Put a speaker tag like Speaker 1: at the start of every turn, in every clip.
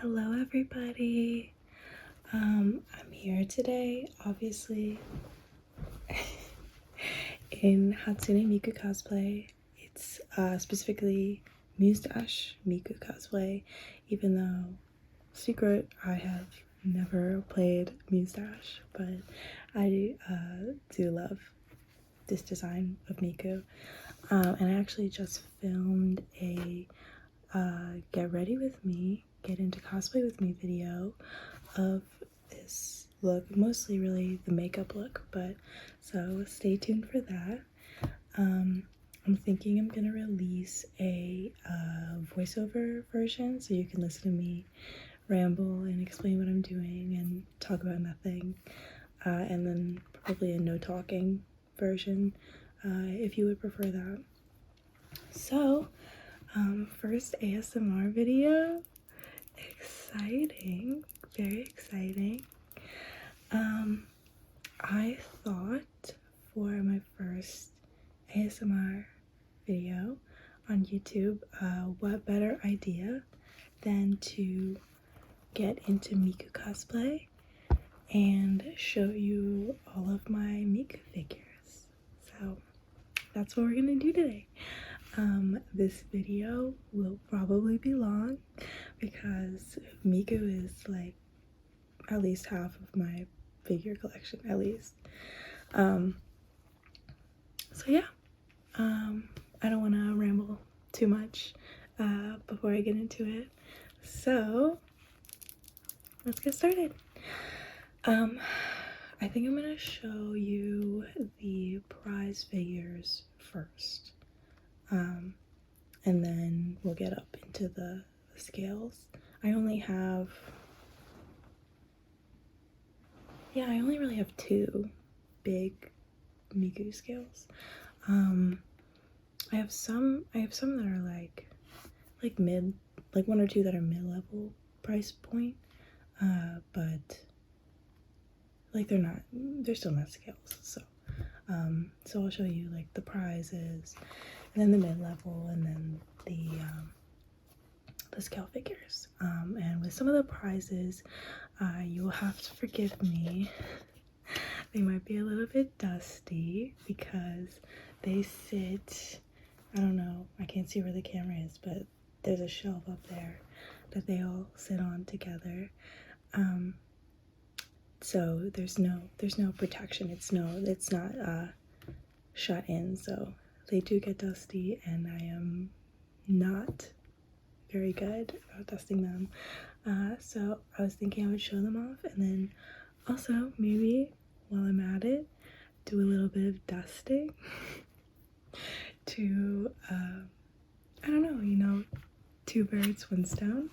Speaker 1: Hello everybody. I'm here today, obviously, in Hatsune Miku cosplay. It's specifically Mustache Miku cosplay, even though, secret, I have never played Mustache, but I do love this design of Miku. And I actually just filmed a get ready with me, get into cosplay with me video of this look, mostly really the makeup look, but so stay tuned for that. I'm thinking I'm gonna release a voiceover version so you can listen to me ramble and explain what I'm doing and talk about nothing, and then probably a no talking version if you would prefer that. So first ASMR video. Exciting, very exciting. I thought for my first ASMR video on YouTube, what better idea than to get into Miku cosplay and show you all of my Miku figures. So that's what we're gonna do today. This video will probably be long because Miku is like at least half of my figure collection, at least. So yeah, I don't want to ramble too much before I get into it. So let's get started. I think I'm gonna show you the prize figures first. And then we'll get up into the scales. I only really have two big Miku scales. I have some that are like mid, like one or two that are mid-level price point, but like they're still not scales. So I'll show you like the prizes, and then the mid-level, and then the scale figures. And with some of the prizes, you will have to forgive me. They might be a little bit dusty because they sit, I don't know, I can't see where the camera is, but there's a shelf up there that they all sit on together. So there's no protection. It's not shut in, so they do get dusty, and I am not very good about dusting them. So I was thinking I would show them off, and then also maybe while I'm at it, do a little bit of dusting to I don't know, two birds, one stone.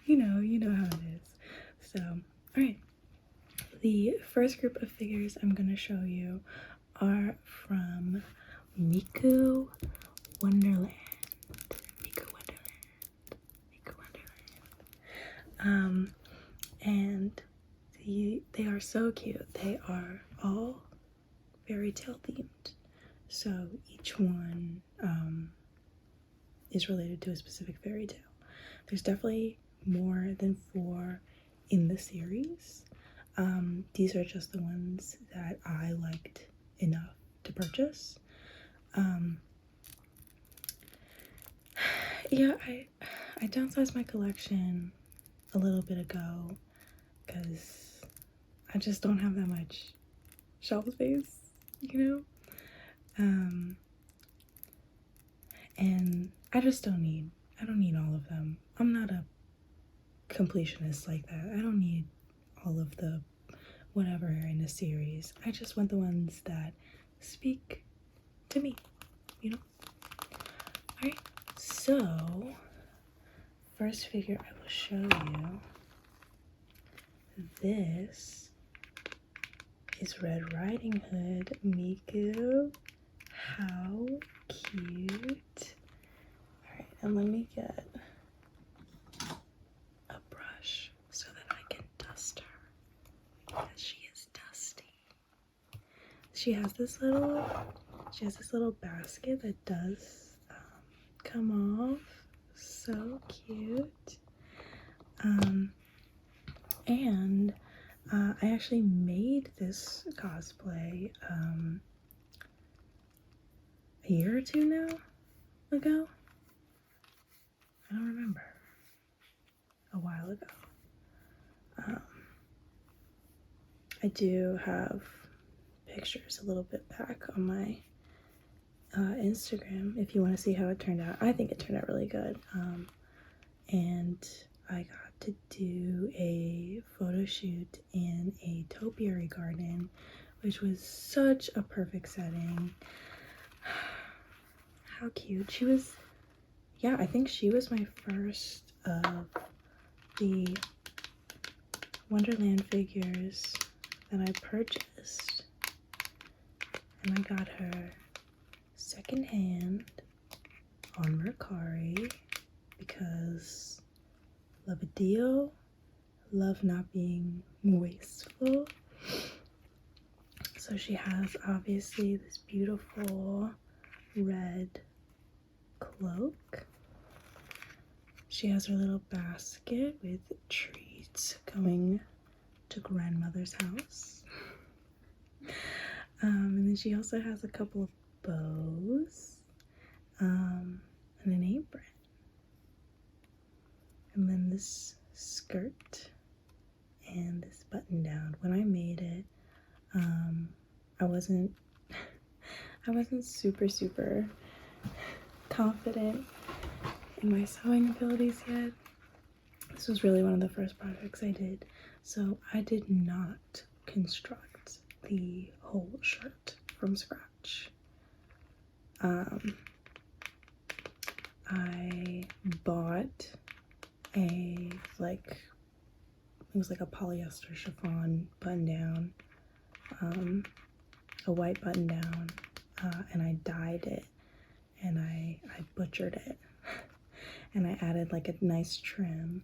Speaker 1: you know how it is. So alright, the first group of figures I'm gonna show you are from Miku Wonderland. And they are so cute. They are all fairy tale themed. So each one is related to a specific fairy tale. There's definitely more than 4 in the series. These are just the ones that I liked enough to purchase. Yeah, I downsized my collection a little bit ago because I just don't have that much shelf space, and I don't need all of them. I'm not a completionist like that. I don't need all of the whatever in a series. I just want the ones that speak to me, Alright, so first figure I will show you, this is Red Riding Hood Miku. How cute. Alright, and let me get a brush so that I can dust her, because she is dusty. She has this little basket that does come off. So cute. And I actually made this cosplay a year or two now ago. I don't remember. A while ago. I do have pictures a little bit back on my Instagram if you want to see how it turned out. I think it turned out really good. And I got to do a photo shoot in a topiary garden, which was such a perfect setting. How cute. She was, yeah, I think she was my first of the Wonderland figures that I purchased. And I got her secondhand on Mercari because love a deal, love not being wasteful. So she has obviously this beautiful red cloak. She has her little basket with treats going to grandmother's house. And then she also has a couple of bows and an apron. And then this skirt and this button down. When I made it, I wasn't super confident in my sewing abilities yet. This was really one of the first projects I did, so I did not construct the whole shirt from scratch. I bought a it was like a polyester chiffon button down, a white button down, and I dyed it, and I butchered it, and I added like a nice trim,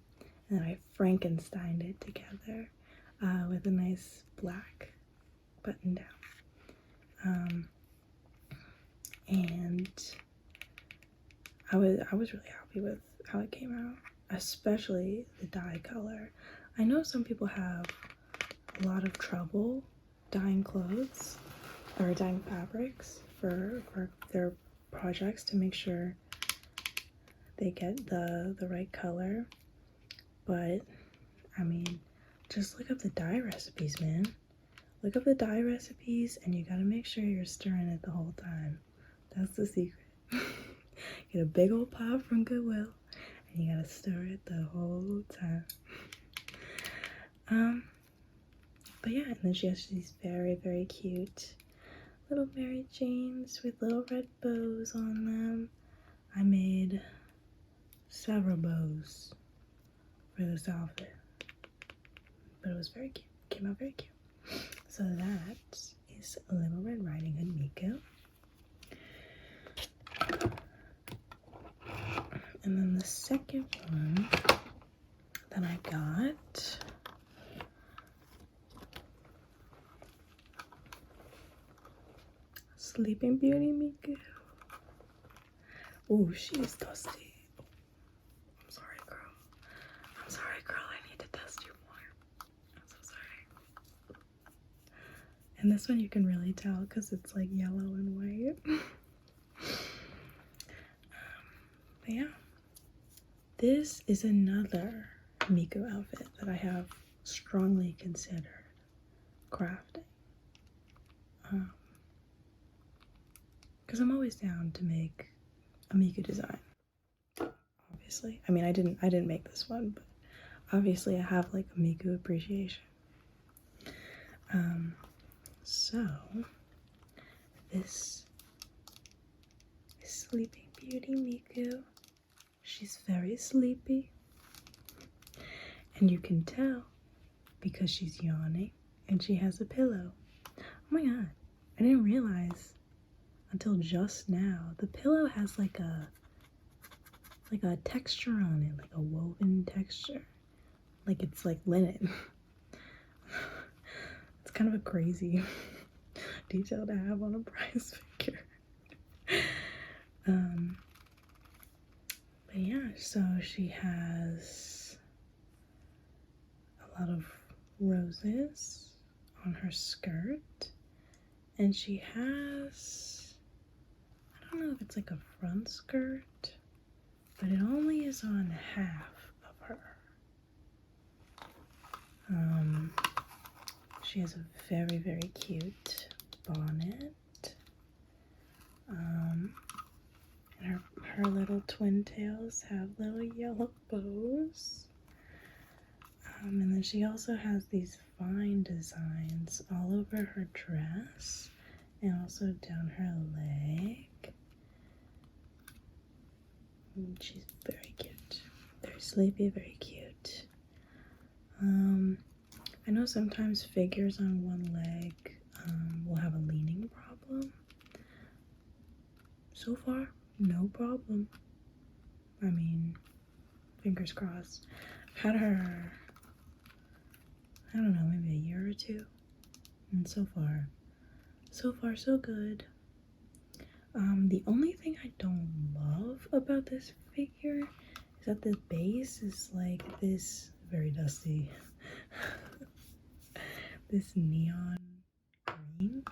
Speaker 1: and then I Frankensteined it together with a nice black button down. And I was really happy with how it came out, especially the dye color. I know some people have a lot of trouble dyeing clothes or dyeing fabrics for their projects to make sure they get the right color, but I mean, just look up the dye recipes, man. Look up the dye recipes, and you gotta make sure you're stirring it the whole time. That's the secret. Get a big old pot from Goodwill, and you gotta stir it the whole time. But yeah, and then she has these very cute little Mary Janes with little red bows on them. I made several bows for this outfit, but it was very cute. Came out very cute. So that is Little Red Riding Hood Miku. And then the second one that I got Sleeping Beauty Miku. Oh, she's dusty. I'm sorry, girl. I'm sorry, girl. I need to dust you more. I'm so sorry. And this one you can really tell because it's like yellow and white. But yeah, this is another Miku outfit that I have strongly considered crafting. Because I'm always down to make a Miku design. Obviously, I mean, I didn't make this one, but obviously I have like a Miku appreciation. So this is Sleeping Beauty Miku. She's very sleepy, and you can tell because she's yawning and she has a pillow. Oh my god, I didn't realize until just now the pillow has like a texture on it, like a woven texture, like it's like linen. It's kind of a crazy detail to have on a prize figure. But yeah, so she has a lot of roses on her skirt, and she has, I don't know if it's like a front skirt, but it only is on half of her. She has a very, very cute bonnet. And her little twin tails have little yellow bows. And then she also has these fine designs all over her dress and also down her leg. And she's very cute, very sleepy, very cute. I know sometimes figures on one leg will have a leaning problem. So far, no problem. I mean, fingers crossed. I've had her, I don't know, maybe a year or two, and so far so good. The only thing I don't love about this figure is that the base is like this very dusty this neon green.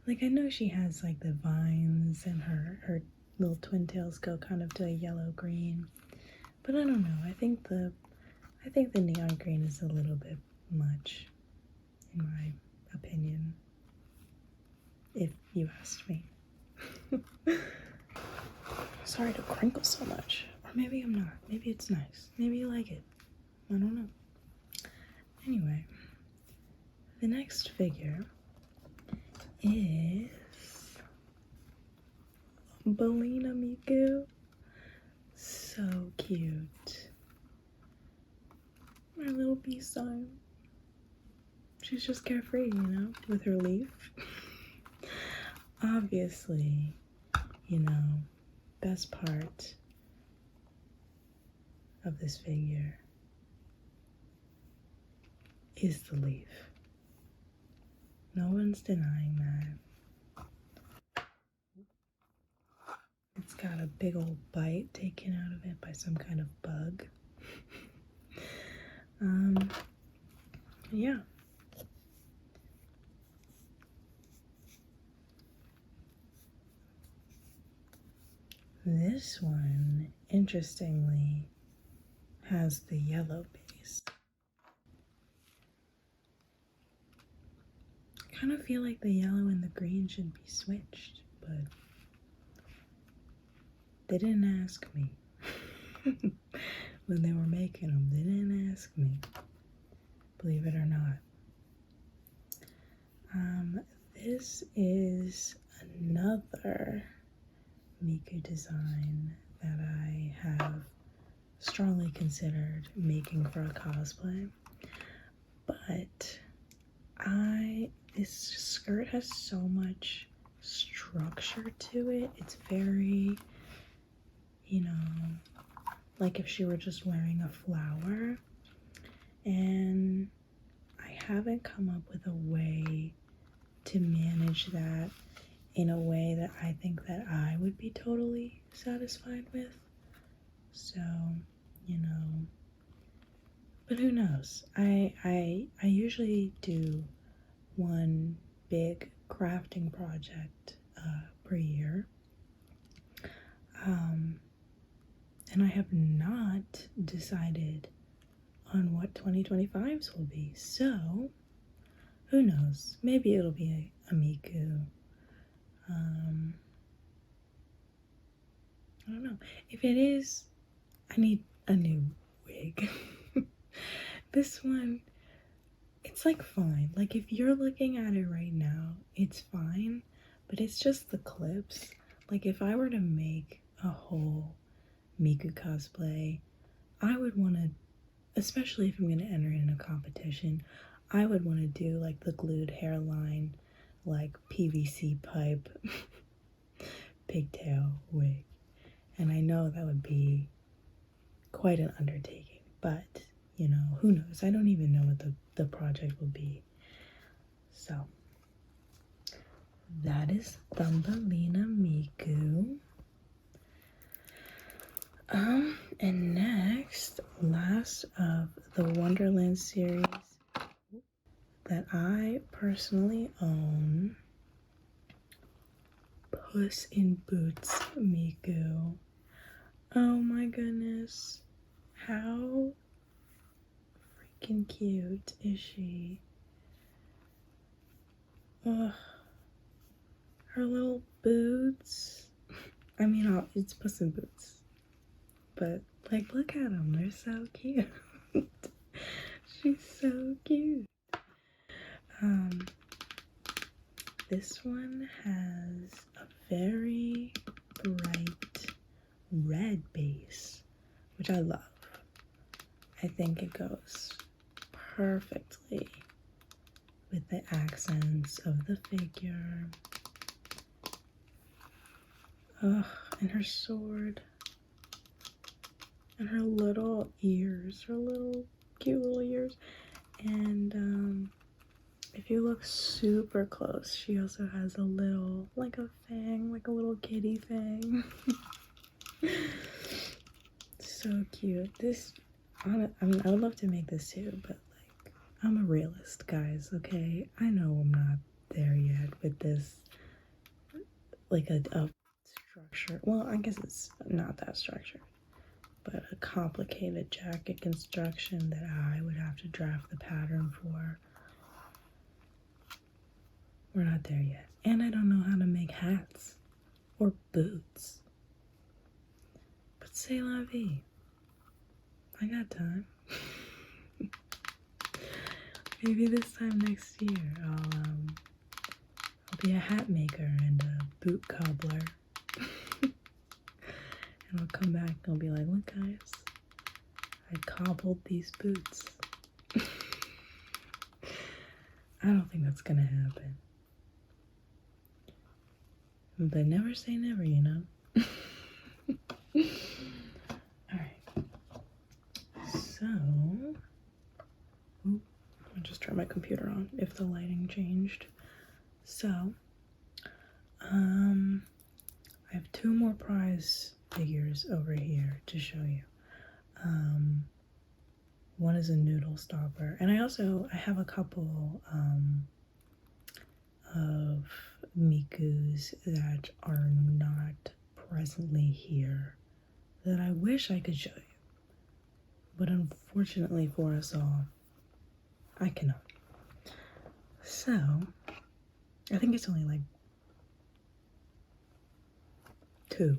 Speaker 1: Like, I know she has like the vines and her little twin tails go kind of to a yellow green, but I don't know, I think the neon green is a little bit much, in my opinion, if you asked me. Sorry to crinkle so much, or maybe I'm not, maybe it's nice, maybe you like it, I don't know. Anyway, the next figure is Thumbelina Miku. So cute. My little peace sign. She's just carefree, you know, with her leaf. Obviously, you know, best part of this figure is the leaf. No one's denying that. It's got a big old bite taken out of it by some kind of bug. Yeah. This one, interestingly, has the yellow base. I kind of feel like the yellow and the green should be switched, but they didn't ask me. When they were making them, they didn't ask me, believe it or not. This is another Miku design that I have strongly considered making for a cosplay, but this skirt has so much structure to it. It's very, you know, like if she were just wearing a flower, and I haven't come up with a way to manage that in a way that I think that I would be totally satisfied with. So, you know, but who knows? I usually do one big crafting project per year. And I have not decided on what 2025's will be. So, who knows? Maybe it'll be a Miku. I don't know. If it is, I need a new wig. This one, it's like fine. Like if you're looking at it right now, it's fine, but it's just the clips. Like if I were to make a whole Miku cosplay, I would want to, especially if I'm going to enter in a competition, I would want to do like the glued hairline, like PVC pipe pigtail wig. And I know that would be quite an undertaking, but you know, who knows? I don't even know what the project will be. So that is Thumbelina Miku. And next, last of the Wonderland series that I personally own, Puss in Boots Miku. Oh my goodness. How freaking cute is she? Ugh. Her little boots. I mean, it's Puss in Boots. But, like, look at them. They're so cute. She's so cute. This one has a very bright red base, which I love. I think it goes perfectly with the accents of the figure. Ugh, and her sword. And her little ears, her little cute little ears. And if you look super close, she also has a little, like a fang, like a little kitty fang. So cute. I mean, I would love to make this too, but like, I'm a realist, guys, okay? I know I'm not there yet with this, like a structure. Well, I guess it's not that structured, but a complicated jacket construction that I would have to draft the pattern for. We're not there yet. And I don't know how to make hats or boots. But c'est la vie. I got time. Maybe this time next year I'll be a hat maker and a boot cobbler. And I'll come back and I'll be like, look guys, I cobbled these boots. I don't think that's gonna happen. But never say never, you know? Alright. So, I'll just turn my computer on if the lighting changed. So, I have two more prize figures over here to show you. One is a Noodle stopper, and I have a couple of Mikus that are not presently here that I wish I could show you, but unfortunately for us all, I cannot. So I think it's only like 2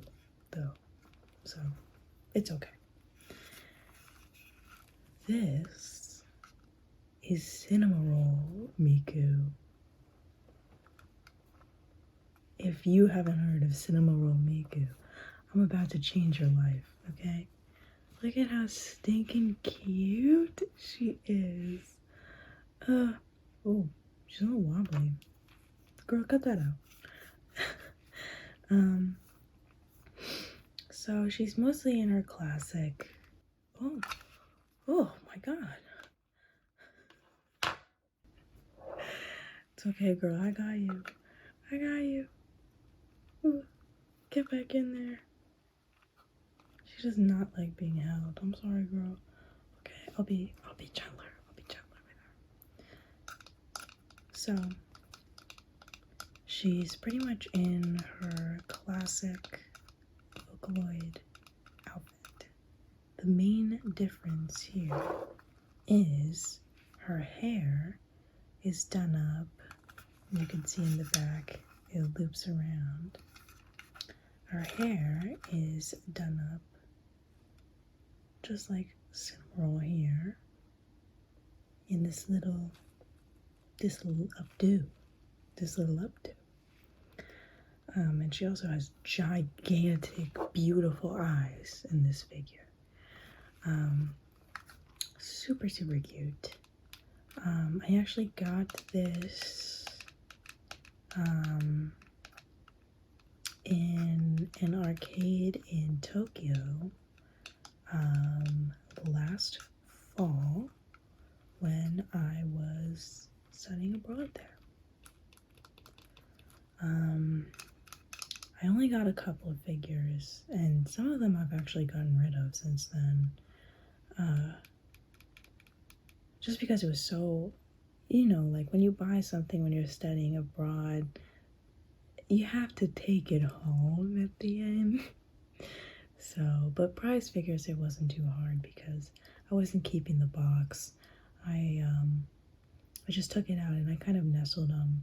Speaker 1: though, so it's okay. This is Cinnamoroll Miku. If you haven't heard of Cinnamoroll Miku, I'm about to change your life, okay? Look at how stinking cute she is. Oh, she's a little wobbly. Girl, cut that out. So she's mostly in her classic. Oh my god. It's okay, girl. I got you. I got you. Ooh, get back in there. She does not like being held. I'm sorry, girl. Okay, I'll be gentler. I'll be gentler with her. So she's pretty much in her classic Vocaloid outfit. The main difference here is her hair is done up. You can see in the back, it loops around. Her hair is done up just like Cinnamoroll here in this little updo. And she also has gigantic, beautiful eyes in this figure. Super, super cute. I actually got this in an arcade in Tokyo last fall when I was studying abroad there. I only got a couple of figures, and some of them I've actually gotten rid of since then. just because it was so, you know, like when you buy something when you're studying abroad, you have to take it home at the end. So, but prize figures, it wasn't too hard because I wasn't keeping the box. I just took it out and I kind of nestled them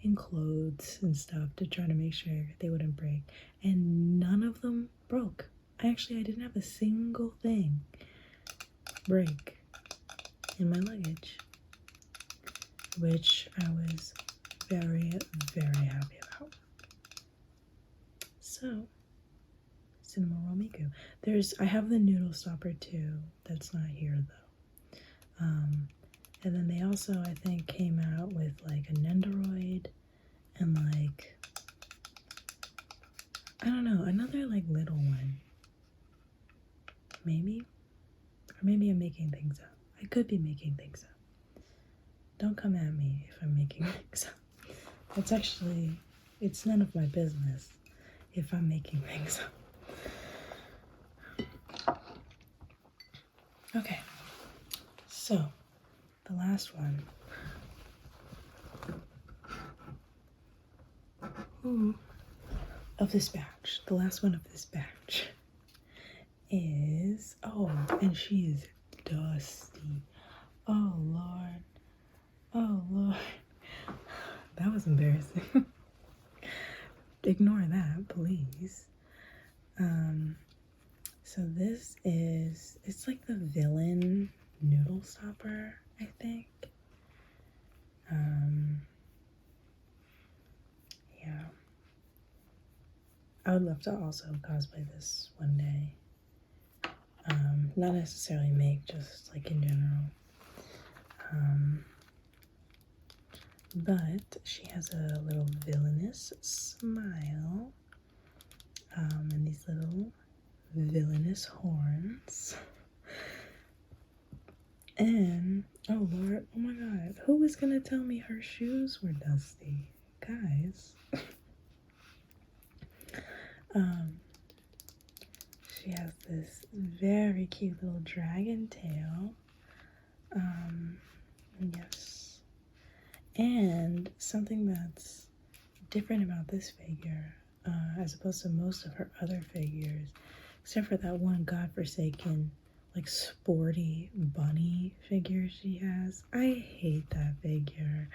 Speaker 1: in clothes and stuff to try to make sure they wouldn't break. And none of them broke. I didn't have a single thing break in my luggage, which I was very, very happy about. So, Cinnamoroll Miku. I have the Noodle stopper too. That's not here though. And then they also, I think, came out with like a Nendoroid and like, I don't know, another like little one. Maybe? Or maybe I'm making things up. I could be making things up. Don't come at me if I'm making things up. It's none of my business if I'm making things up. Okay, so the last one. Of this batch, the last one of this batch is, and she is dusty. Oh Lord, oh Lord, that was embarrassing. Ignore that, please. So this is, it's like the villain Noodle stopper, I think. Yeah. I would love to also cosplay this one day. Not necessarily make, just like in general. But she has a little villainous smile. And these little villainous horns. And, oh Lord, oh my God, who was gonna tell me her shoes were dusty? Guys. She has this very cute little dragon tail. Yes. And something that's different about this figure, as opposed to most of her other figures, except for that one godforsaken, like sporty bunny figure she has. I hate that figure.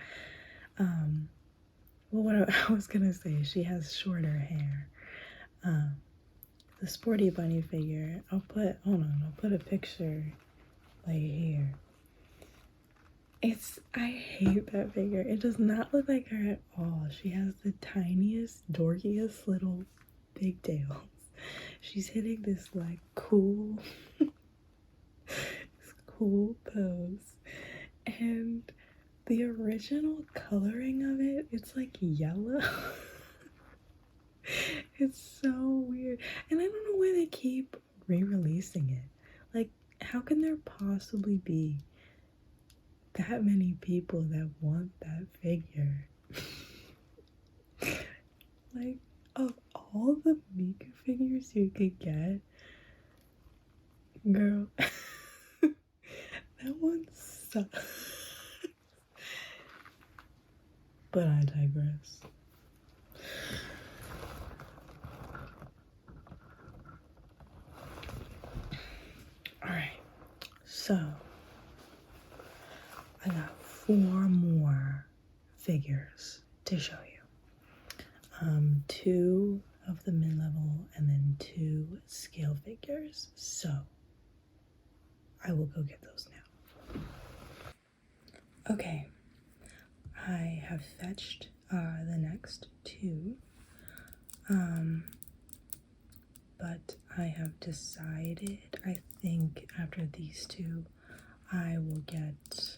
Speaker 1: Well, what I was gonna say, she has shorter hair. The sporty bunny figure, I'll put a picture like here. I hate that figure. It does not look like her at all. She has the tiniest, dorkiest little pigtails. She's hitting this like cool, this cool pose. And the original coloring of it, it's like yellow. It's so weird. And I don't know why they keep re-releasing it. Like, how can there possibly be that many people that want that figure? Like, of all the Miku figures you could get, girl, that one sucks. But I digress. Alright, so I got 4 more figures to show you. 2 of the mid-level and then 2 scale figures. So I will go get those now. Okay, I have fetched the next 2. But I have decided, I think after these 2, I will get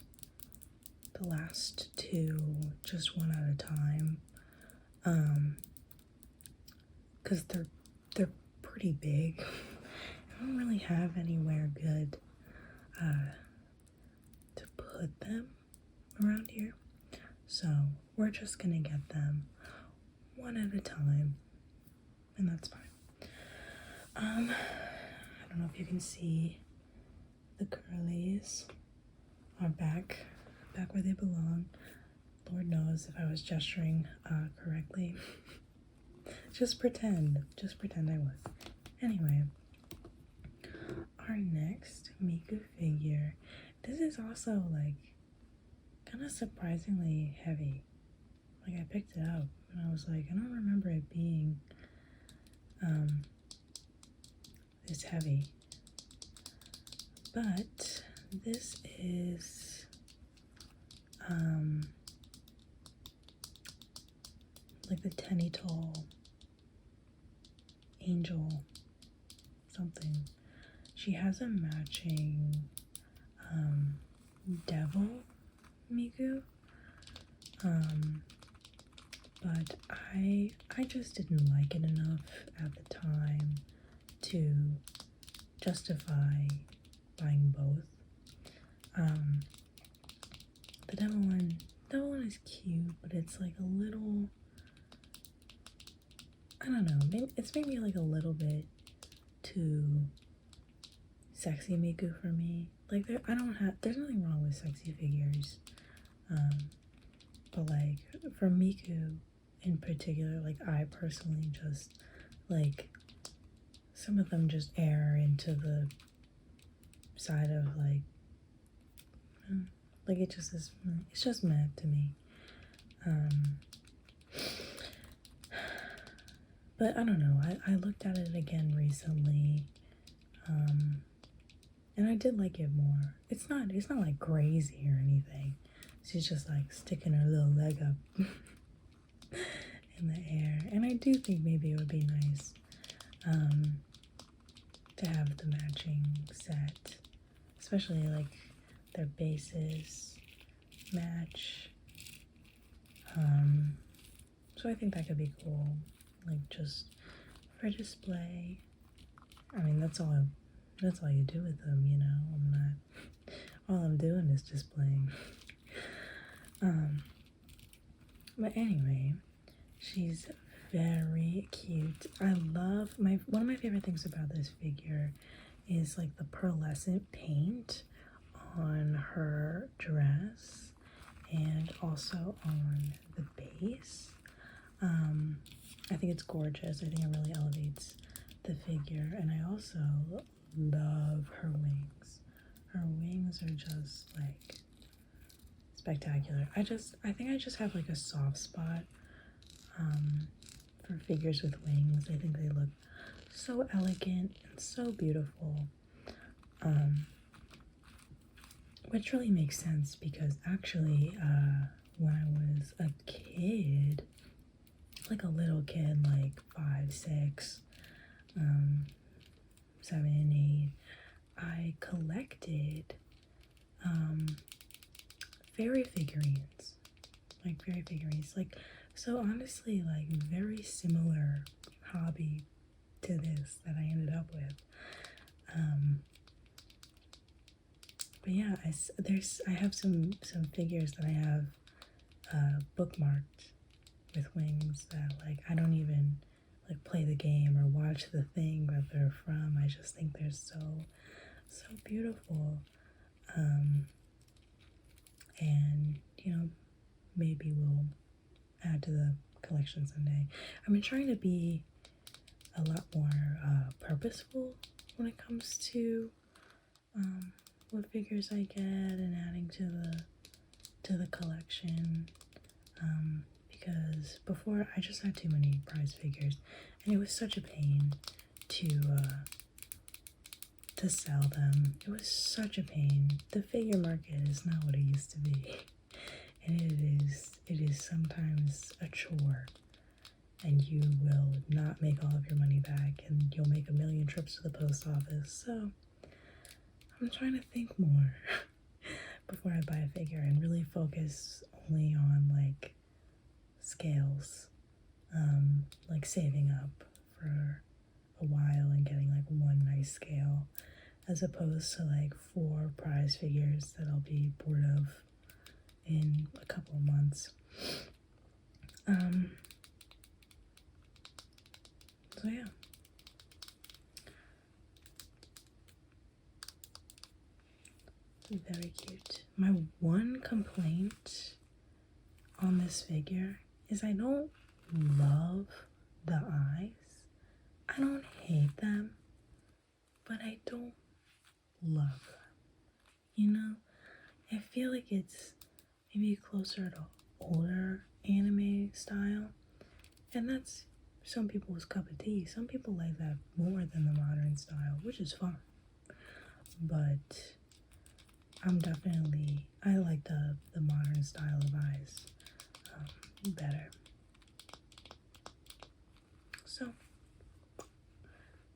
Speaker 1: the last 2 just one at a time. Because they're pretty big. I don't really have anywhere good to put them around here. So we're just gonna get them one at a time, and that's fine. I don't know if you can see the curlies. are back where they belong. Lord knows if I was gesturing correctly. Just pretend I was. Anyway, our next Miku figure. This is also like kind of surprisingly heavy. Like I picked it up and I was like, I don't remember it being this heavy. But this is like the Tenitol angel something. She has a matching devil Miku. But I just didn't like it enough at the time to justify buying both. The devil one is cute, but it's like a little, I don't know, it's maybe like a little bit too sexy Miku for me. Like there's nothing wrong with sexy figures. But like for Miku in particular, like I personally just like some of them just err into the side of like it just is, it's just mad to me. But I don't know, I looked at it again recently, and I did like it more. It's not like crazy or anything. She's just like sticking her little leg up in the air, and I do think maybe it would be nice to have the matching set, especially like their bases match. So I think that could be cool, like just for display. I mean, that's all you do with them, you know. All I'm doing is displaying. But anyway, she's very cute. I love one of my favorite things about this figure is like the pearlescent paint on her dress and also on the base. I think it's gorgeous. I think it really elevates the figure, and I also love her wings. Her wings are just like spectacular. I think I just have like a soft spot for figures with wings. I think they look so elegant and so beautiful. Which really makes sense because actually when I was a kid, like a little kid, like 5, 6, 7, 8, I collected fairy figurines. Like, so honestly, like very similar hobby to this that I ended up with. But yeah, I have some figures that I have bookmarked with wings that like I don't even like play the game or watch the thing that they're from. I just think they're so beautiful. And you know, maybe we'll add to the collection someday. I've been trying to be a lot more purposeful when it comes to what figures I get and adding to the collection, because before I just had too many prize figures and it was such a pain to sell them. It was such a pain. The figure market is not what it used to be, and it is sometimes a chore, and you will not make all of your money back, and you'll make a million trips to the post office. So I'm trying to think more before I buy a figure and really focus only on like scales, like saving up for a while and getting like one nice scale, as opposed to like 4 prize figures that I'll be bored of in a couple of months. So yeah. Very cute. My one complaint on this figure is I don't love the eyes. I don't hate them, but I don't love them. You know, I feel like it's maybe closer to older anime style, and that's some people's cup of tea. Some people like that more than the modern style, which is fine. But I like the modern style of eyes better. So,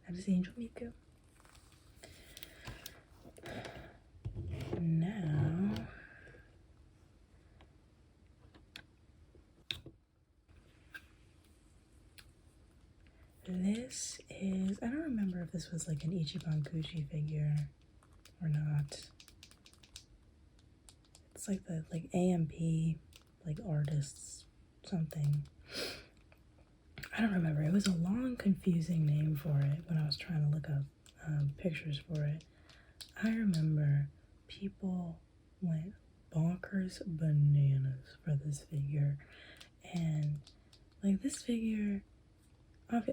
Speaker 1: that is Angel Miku. Now, this is, I don't remember if this was like an Ichiban Kuji figure or not. It's like the AMP, like artists something. I don't remember. It was a long, confusing name for it when I was trying to look up pictures for it. I remember people went bonkers bananas for this figure, and like this figure,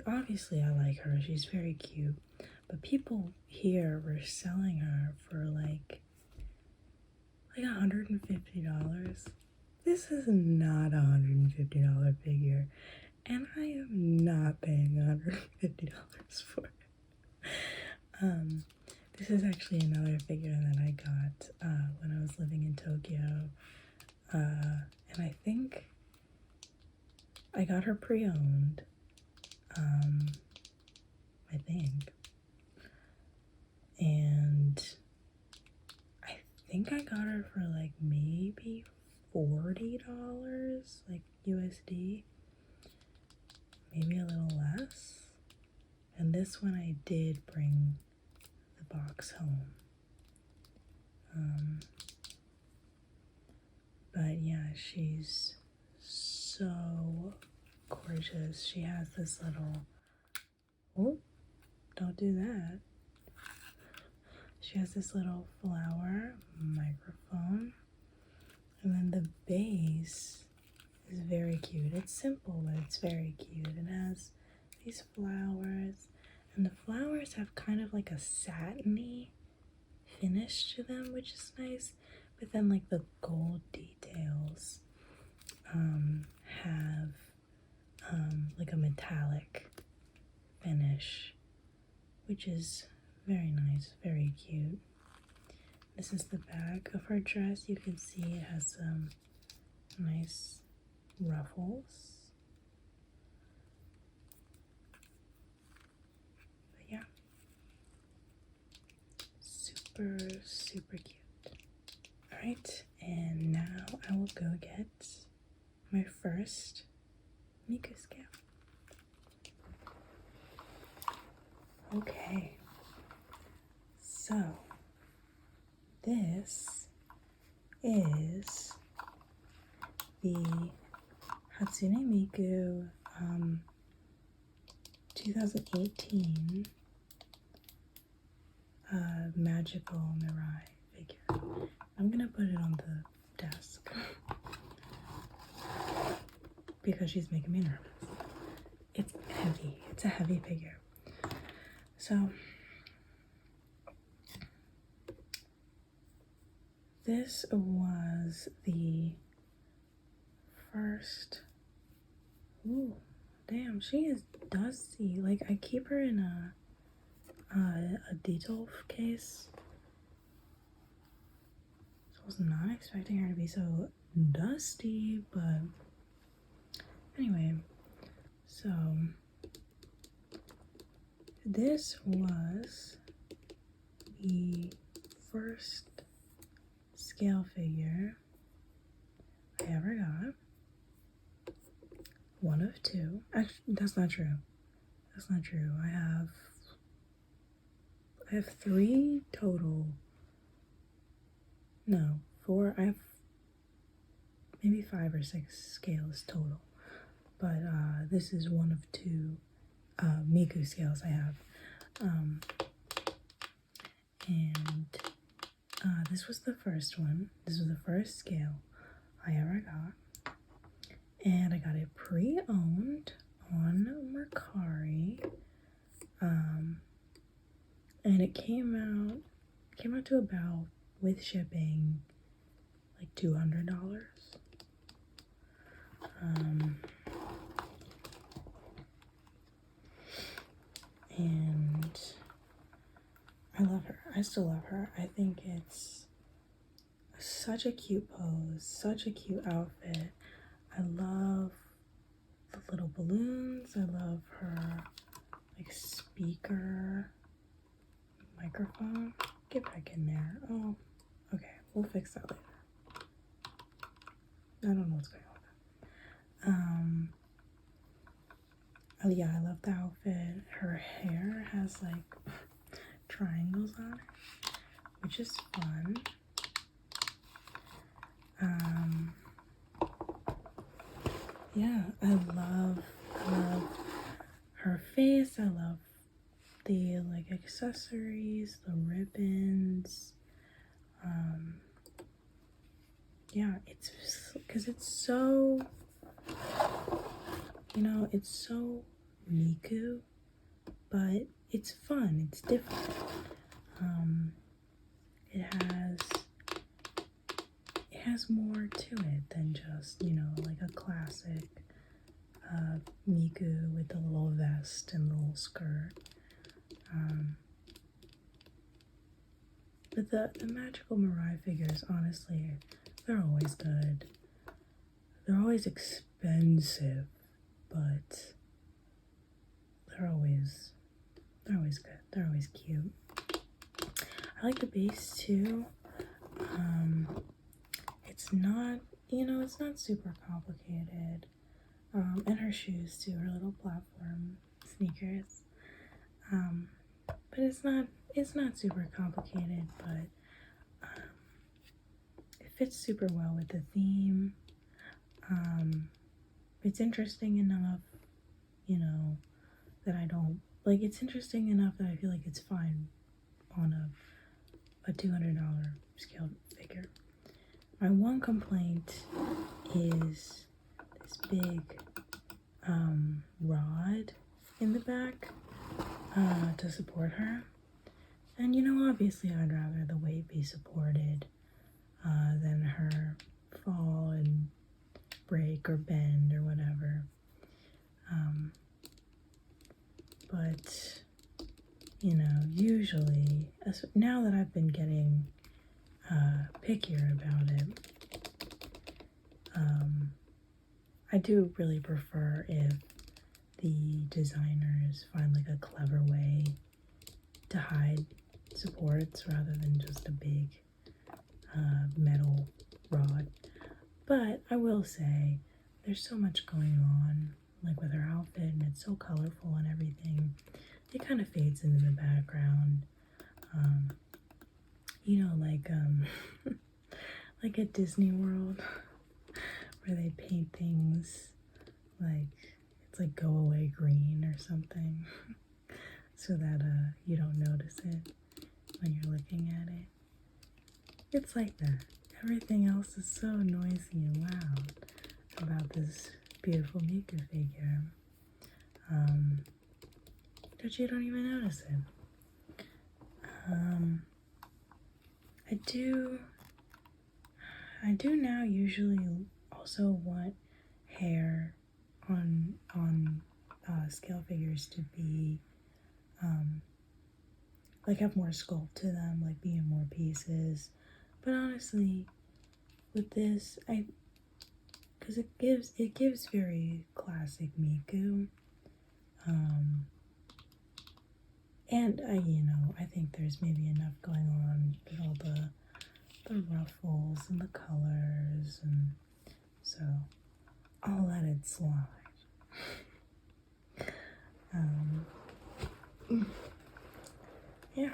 Speaker 1: obviously I like her. She's very cute, but people here were selling her for like $150. This is not a $150 figure, and I am not paying $150 for it. This is actually another figure that I got when I was living in Tokyo, and I think I got her pre-owned, I think, and I think I got her for like maybe $40, like USD, maybe a little less. And this one I did bring the box home. But yeah, she's so gorgeous. She has this little, oh, don't do that. She has this little flower microphone. And then the base is very cute. It's simple, but it's very cute. It has these flowers, and the flowers have kind of like a satiny finish to them, which is nice. But then like the gold details have like a metallic finish, which is very nice, very cute. This is the back of her dress. You can see it has some nice ruffles. But yeah, super, super cute. Alright, and now I will go get my first Miku scale. Okay, so this is the Hatsune Miku 2018 magical Mirai figure. I'm gonna put it on the desk because she's making me nervous. It's heavy. It's a heavy figure. So this was the first. Ooh, damn, she is dusty. Like, I keep her in a Tenitol case. So I was not expecting her to be so dusty, but anyway, so this was the first scale figure I ever got. One of two. Actually, that's not true. That's not true. I have 3 total. No, 4. I have maybe 5 or 6 scales total. But this is one of 2 Miku scales I have. And This was the first one. This was the first scale I ever got. And I got it pre-owned on Mercari. And it came out to about, with shipping, like $200. And I love her. I still love her. I think it's such a cute pose, such a cute outfit. I love the little balloons. I love her like speaker microphone. Get back in there. Oh, okay. We'll fix that later. I don't know what's going on with that. Oh yeah, I love the outfit. Her hair has like triangles on it, which is fun. Yeah, I love her face. I love the like accessories, the ribbons. Yeah, it's because it's so, you know, it's so Miku, but it's fun. It's different. It has more to it than just, you know, like a classic Miku with the little vest and little skirt. But the magical Mirai figures, honestly, they're always good. They're always expensive, but they're always good. They're always cute. I like the base too. It's not, you know, it's not super complicated. And her shoes too, her little platform sneakers. But it's not super complicated, but it fits super well with the theme. It's interesting enough, you know, that I don't like. It's interesting enough that I feel like it's fine on a $200 scale figure. My one complaint is this big rod in the back to support her. And you know, obviously I'd rather the weight be supported than her fall and break or bend or whatever. But you know, usually, now that I've been getting pickier about it, I do really prefer if the designers find like a clever way to hide supports rather than just a big metal rod. But I will say there's so much going on, like with her outfit, and it's so colorful and everything. It kind of fades into the background. You know, like like at Disney World, where they paint things like it's like go away green or something, so that you don't notice it when you're looking at it. It's like that. Everything else is so noisy and loud about this beautiful Miku figure that you don't even notice it. I do now usually also want hair on scale figures to be like have more sculpt to them, like be in more pieces. But honestly, with this, because it gives very classic Miku. And you know, I think there's maybe enough going on with all the ruffles and the colors, and so I'll let it slide. Yeah.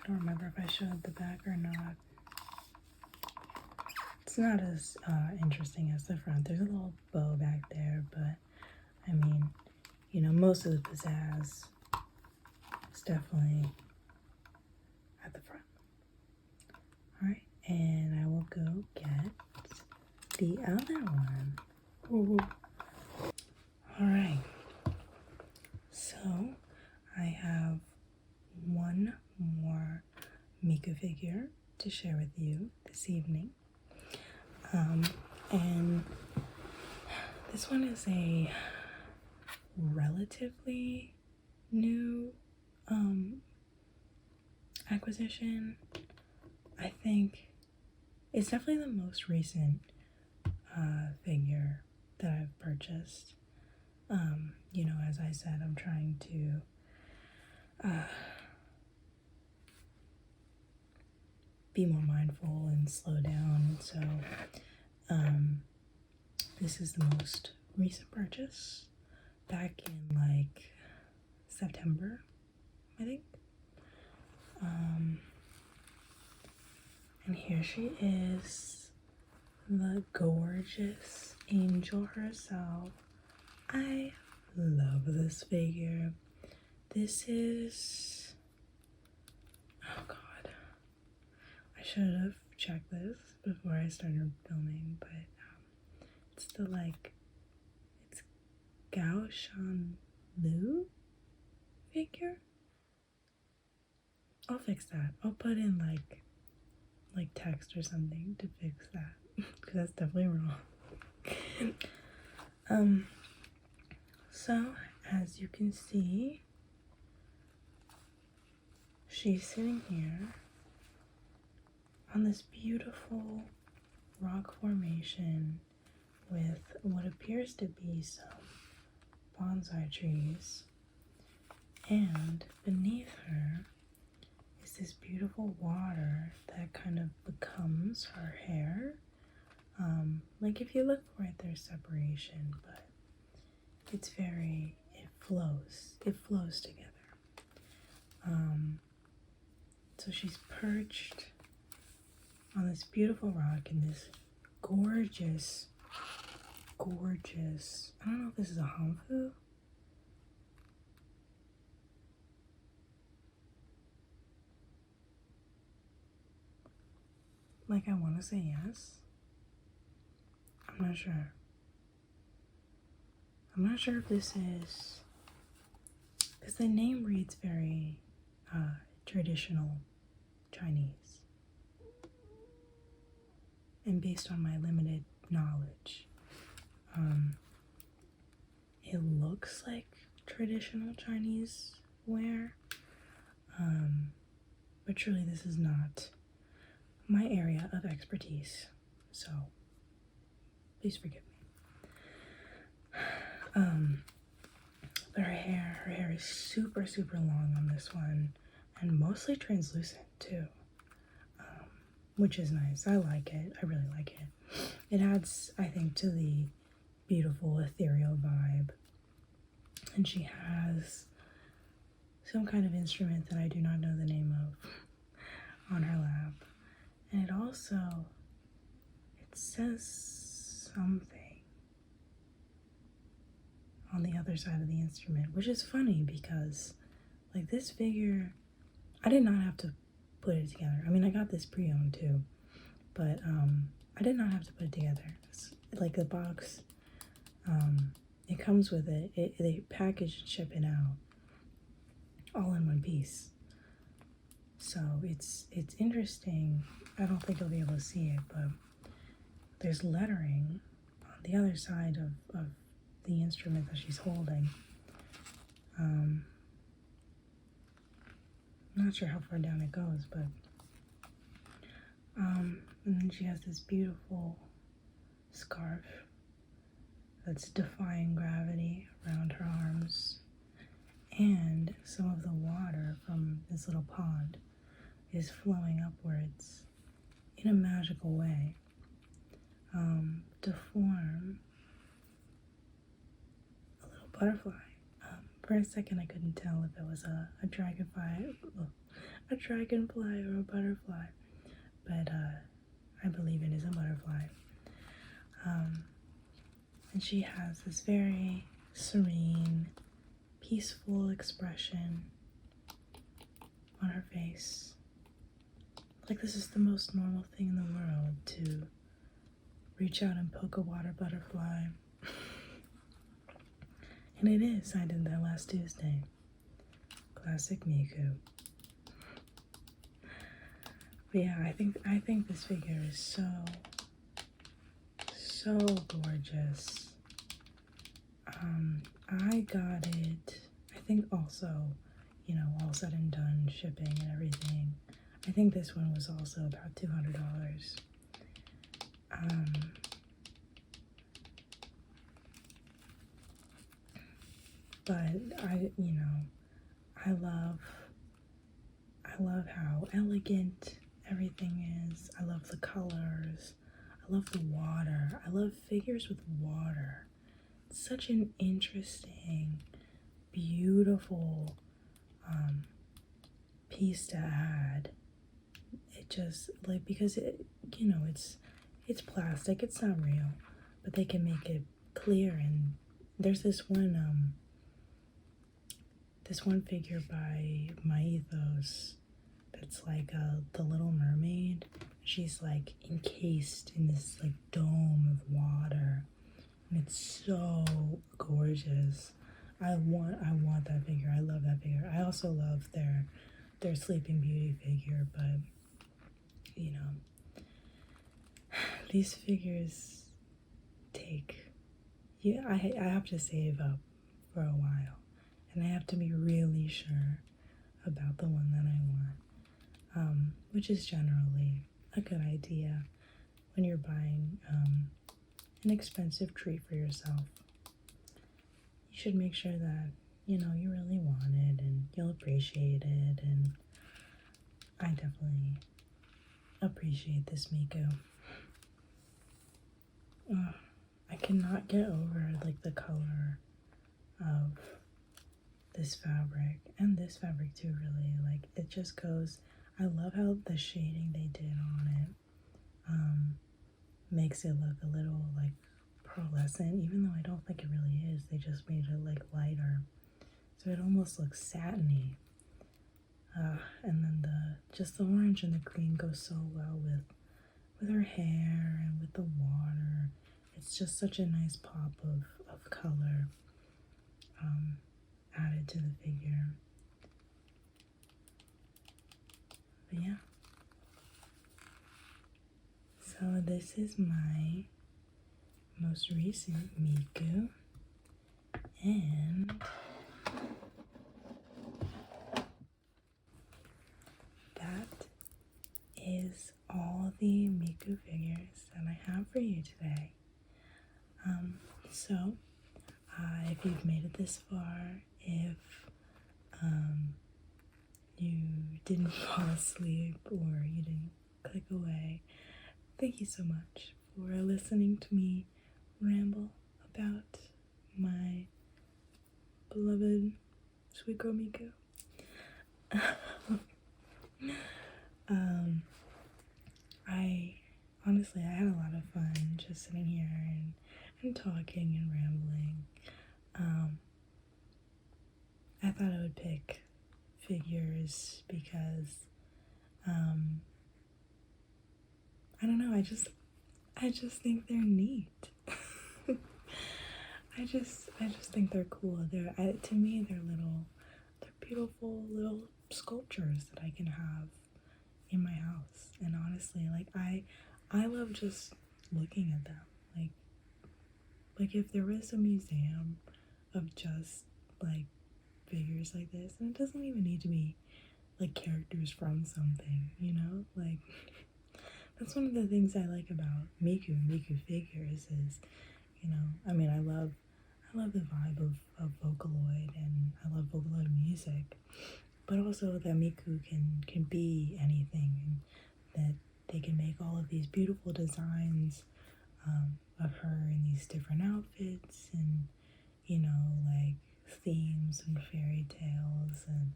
Speaker 1: I don't remember if I showed the back or not. It's not as interesting as the front. There's a little bow back there, but I mean, you know, most of the pizzazz is definitely at the front. Alright, and I will go get the other one. Ooh. Alright, so I have one more Miku figure to share with you this evening. And this one is a relatively new acquisition. I think it's definitely the most recent figure that I've purchased. You know, as I said, I'm trying to be more mindful and slow down, so this is the most recent purchase, back in like September, I think. And here she is, the gorgeous angel herself. I love this figure. This is, oh god, I should have checked this before I started filming, but it's the it's Shan figure. I'll fix that. I'll put in like text or something to fix that, because that's definitely wrong. So as you can see, she's sitting here on this beautiful rock formation with what appears to be some bonsai trees, and beneath her is this beautiful water that kind of becomes her hair. Like if you look for it, there's separation, but it flows together. So she's perched on this beautiful rock in this gorgeous, I don't know if this is a hanfu. Like, I want to say yes. I'm not sure. I'm not sure if this is, because the name reads very traditional Chinese. And based on my limited knowledge, it looks like traditional Chinese wear. But truly this is not my area of expertise, so please forgive me. But her hair is super long on this one, and mostly translucent too, which is nice. I like it. I really like it. It adds, I think, to the beautiful ethereal vibe. And she has some kind of instrument that I do not know the name of on her lap. And it says something on the other side of the instrument, which is funny because, like, this figure, I did not have to put it together. I mean, I got this pre-owned too, but I did not have to put it together. It's like the box, it comes with it. They package and ship it out all in one piece. So it's interesting. I don't think you'll be able to see it, but there's lettering on the other side of the instrument that she's holding. I'm not sure how far down it goes, but and then she has this beautiful scarf that's defying gravity around her arms, and some of the water from this little pond is flowing upwards in a magical way, to form a little butterfly. For a second I couldn't tell if it was a dragonfly or a butterfly, but I believe it is a butterfly. And she has this very serene, peaceful expression on her face. Like this is the most normal thing in the world to reach out and poke a water butterfly. And it is. I did that last Tuesday. Classic Miku. But yeah, I think this figure is so gorgeous. I got it, I think also, you know, all said and done, shipping and everything. I think this one was also about $200. But I love how elegant everything is. I love the colors. I love the water. I love figures with water. It's such an interesting, beautiful piece to add. It just like because it it's plastic. It's not real, but they can make it clear. And there's this one figure by My Ethos that's like the Little Mermaid. She's like encased in this like dome of water, and it's so gorgeous. I want that figure. I love that figure. I also love their Sleeping Beauty figure, but you know, these figures take I have to save up for a while, and I have to be really sure about the one that I want, which is generally a good idea when you're buying an expensive treat for yourself. You should make sure that you really want it and you'll appreciate it, and I definitely appreciate this Miku. I cannot get over like the color of this fabric, and this fabric too, really. Like it just goes, I love how the shading they did on it makes it look a little like pearlescent, even though I don't think it really is. They just made it like lighter, so it almost looks satiny. And then just the orange and the green goes so well with her hair and with the water. It's just such a nice pop of color added to the figure. But yeah. So this is my most recent Miku, and that is all the Miku figures that I have for you today. So if you've made it this far, if you didn't fall asleep or you didn't click away, thank you so much for listening to me ramble about my beloved sweet girl Miku. I had a lot of fun just sitting here and talking and rambling. I thought I would pick figures because I don't know, I just think they're neat. I just think they're cool. To me they're beautiful little sculptures that I can have in my house. And honestly, like I love just looking at them. Like if there was a museum of just like figures like this, and it doesn't even need to be like characters from something, like that's one of the things I like about Miku figures is, I mean, I love the vibe of Vocaloid, and I love Vocaloid music, but also that Miku can be anything, and that they can make all of these beautiful designs of her in these different outfits, and like themes and fairy tales, and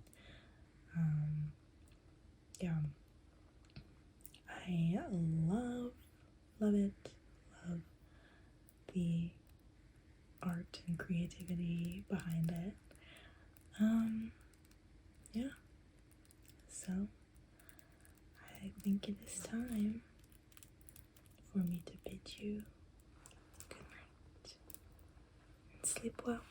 Speaker 1: yeah, I love it. Love the art and creativity behind it. Yeah. So I think it is time for me to bid you good night and sleep well.